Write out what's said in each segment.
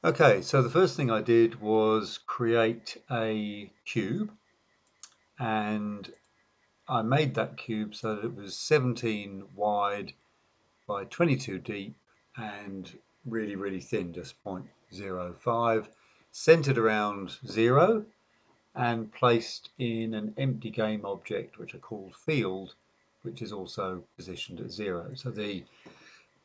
Okay, so the first thing I did was create a cube, and I made that cube so that it was 17 wide by 22 deep and really, really thin, just 0.05, centered around 0 and placed in an empty game object which are called field, which is also positioned at 0. So the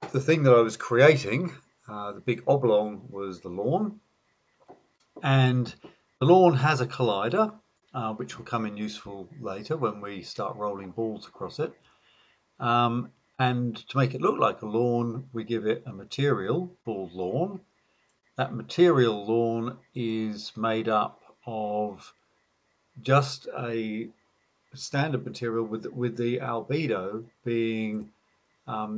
thing that I was creating, the big oblong, was the lawn. And the lawn has a collider, which will come in useful later when we start rolling balls across it. Um, and to make it look like a lawn, we give it a material called lawn. That material lawn is made up of just a standard material with the albedo being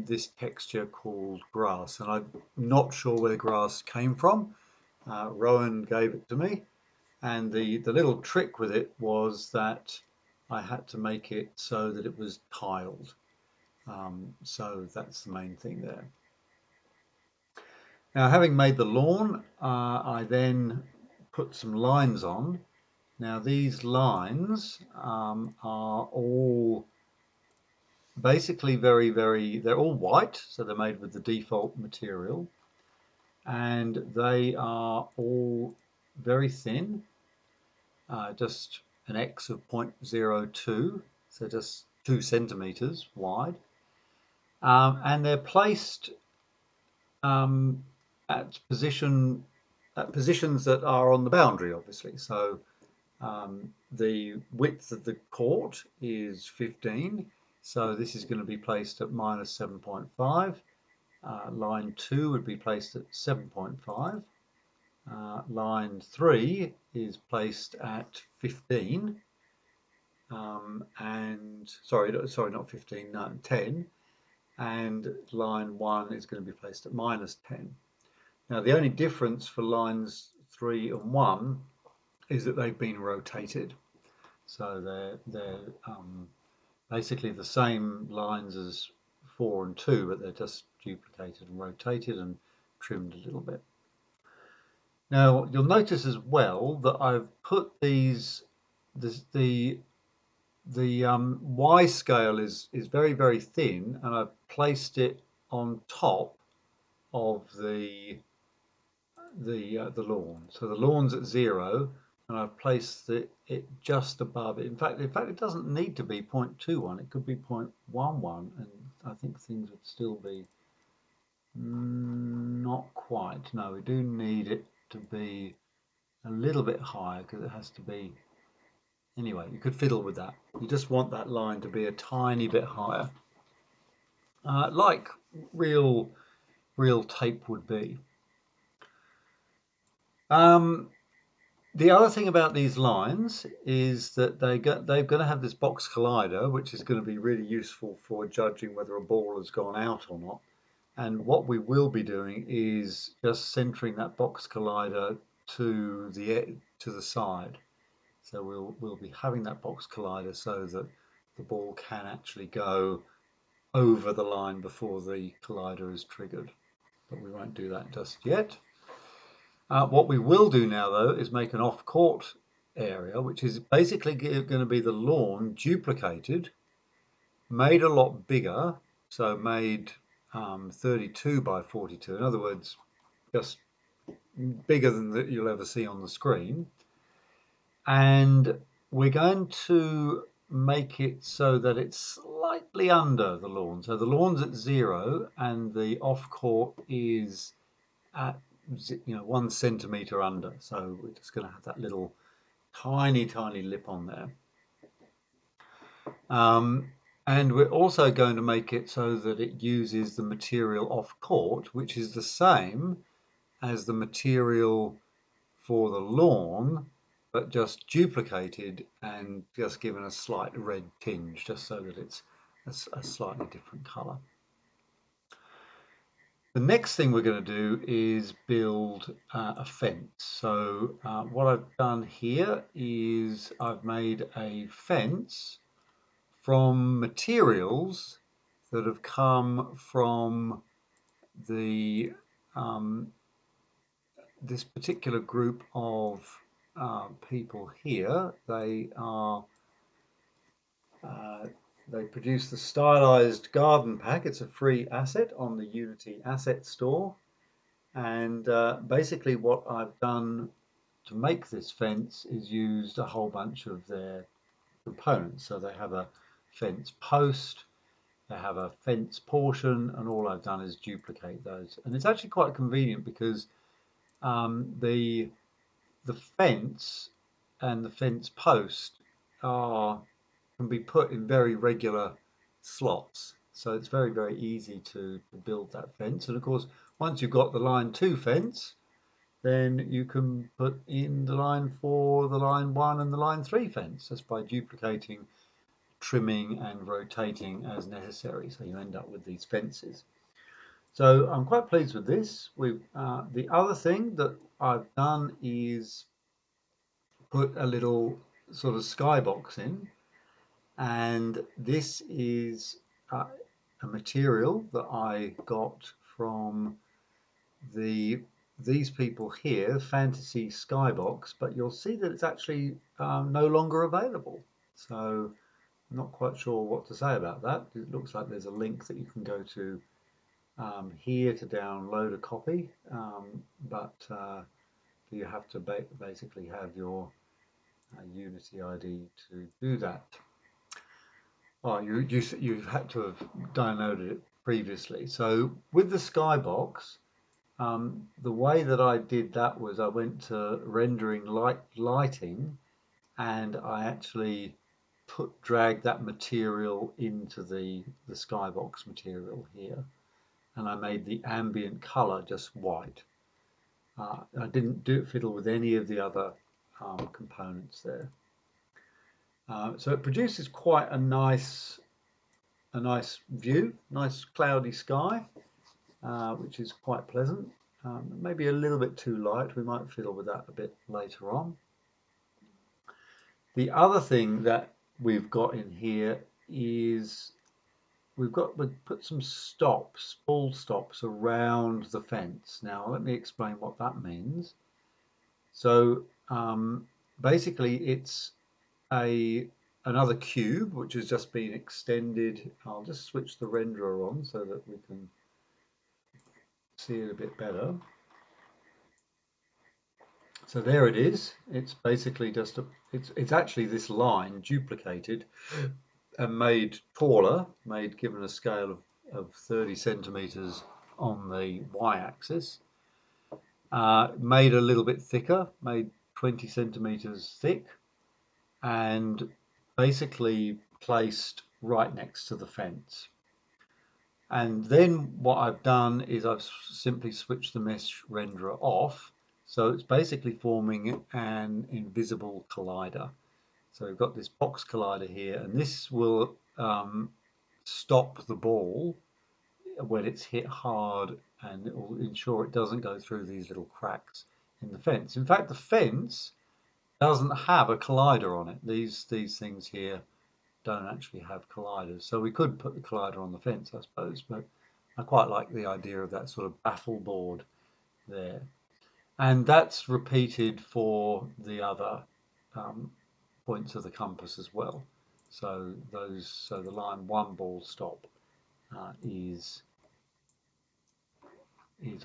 this texture called grass. And I'm not sure where the grass came from. Rowan gave it to me. And the little trick with it was that I had to make it so that it was tiled. So that's the main thing there. Now, having made the lawn, I then put some lines on. Now, these lines are all basically they're all white, so they're made with the default material, and they are all very thin, just an X of 0.02, so just 2 centimeters wide. And they're placed um, at positions that are on the boundary, obviously. So the width of the court is 15, so this is going to be placed at minus 7.5. Line 2 would be placed at 7.5. Line 3 is placed at 15. And sorry, not 15, no, 10. And line 1 is going to be placed at minus 10. Now, the only difference for lines 3 and 1 is that they've been rotated. So they're basically the same lines as 4 and 2, but they're just duplicated and rotated and trimmed a little bit. Now, you'll notice as well that I've put the Y scale is very thin, and I've placed it on top of the lawn. So the lawn's at 0, and I've placed it just above it. In fact, it doesn't need to be 0.21. It could be 0.11, and I think things would still be not quite. No, we do need it to be a little bit higher because it has to be. Anyway, you could fiddle with that. You just want that line to be a tiny bit higher, like real real tape would be. Um, The other thing about these lines is that they're going to have this box collider, which is going to be really useful for judging whether a ball has gone out or not. And what we will be doing is just centering that box collider to the side. So we'll be having that box collider so that the ball can actually go over the line before the collider is triggered. But we won't do that just yet. What we will do now, though, is make an off-court area, which is basically going to be the lawn duplicated, made a lot bigger, so made 32 by 42. In other words, just bigger than that you'll ever see on the screen. And we're going to make it so that it's slightly under the lawn. So the lawn's at 0 and the off-court is at 1 centimeter under. So we're just going to have that little tiny lip on there. And we're also going to make it so that it uses the material off court, which is the same as the material for the lawn, but just duplicated and just given a slight red tinge, just so that it's a slightly different colour. The next thing we're going to do is build a fence. So what I've done here is I've made a fence from materials that have come from the this particular group of people here, uh, they produce the stylized garden pack. It's a free asset on the Unity Asset Store. And basically what I've done to make this fence is used a whole bunch of their components. So they have a fence post, they have a fence portion, and all I've done is duplicate those. And it's actually quite convenient because the fence and the fence post are can be put in very regular slots. So it's very, very easy to build that fence. And of course, once you've got the line 2 fence, then you can put in the line 4, the line 1 and the line 3 fence just by duplicating, trimming and rotating as necessary. So you end up with these fences. So I'm quite pleased with this. The other thing that I've done is put a little sort of skybox in, and this is a material that I got from these people here, Fantasy Skybox, but you'll see that it's actually no longer available. So I'm not quite sure what to say about that. It looks like there's a link that you can go to here to download a copy, but you have to basically have your Unity ID to do that. Oh, you've had to have downloaded it previously. So with the Skybox, the way that I did that was I went to rendering lighting, and I actually dragged that material into the Skybox material here, and I made the ambient color just white. I didn't fiddle with any of the other components there. So it produces quite a nice view, nice cloudy sky, which is quite pleasant. Maybe a little bit too light. We might fiddle with that a bit later on. The other thing that we've got in here is we've put some stops, ball stops around the fence. Now let me explain what that means. So basically it's another cube which has just been extended. I'll just switch the renderer on so that we can see it a bit better. So there it is. It's basically just it's actually this line duplicated and made taller, given a scale of 30 centimeters on the y-axis, made a little bit thicker, made 20 centimeters thick, and basically placed right next to the fence. And then what I've done is I've simply switched the mesh renderer off. So it's basically forming an invisible collider. So we've got this box collider here, and this will stop the ball when it's hit hard, and it will ensure it doesn't go through these little cracks in the fence. In fact, the fence doesn't have a collider on it. These things here don't actually have colliders. So we could put the collider on the fence, I suppose, but I quite like the idea of that sort of baffle board there. And that's repeated for the other points of the compass as well. So the line 1 ball stop is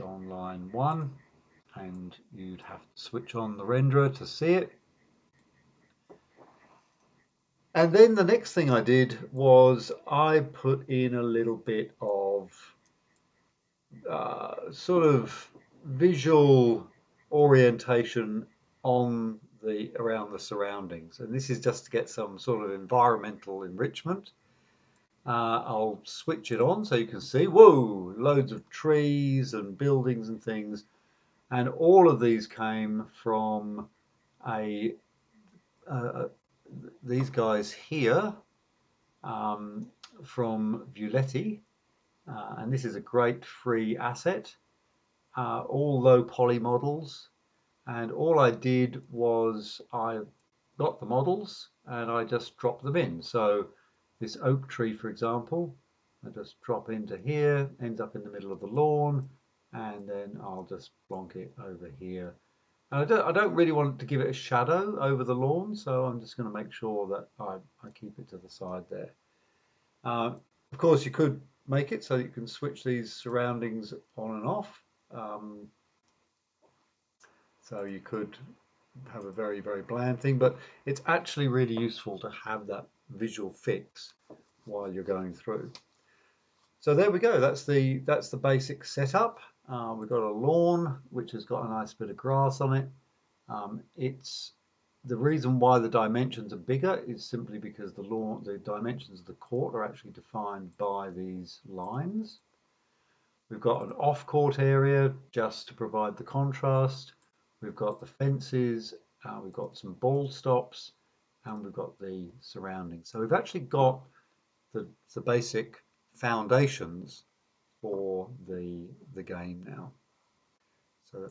on line 1, and you'd have to switch on the renderer to see it. And then the next thing I did was I put in a little bit of sort of visual orientation on around the surroundings, and this is just to get some sort of environmental enrichment. I'll switch it on so you can see, whoa, loads of trees and buildings and things, and all of these came from these guys here, from Vuletti, and this is a great free asset, all low poly models. And all I did was I got the models and I just dropped them in. So this oak tree, for example, I just drop into here, ends up in the middle of the lawn, and then I'll just plonk it over here. And I don't really want to give it a shadow over the lawn, so I'm just going to make sure that I keep it to the side there. Uh, of course, you could make it so you can switch these surroundings on and off. Um, so you could have a very, very bland thing, but it's actually really useful to have that visual fix while you're going through. So there we go. That's the basic setup. We've got a lawn which has got a nice bit of grass on it. It's the reason why the dimensions are bigger is simply because the dimensions of the court are actually defined by these lines. We've got an off-court area just to provide the contrast. We've got the fences, we've got some ball stops, and we've got the surroundings. So we've actually got the basic foundations for the game now. So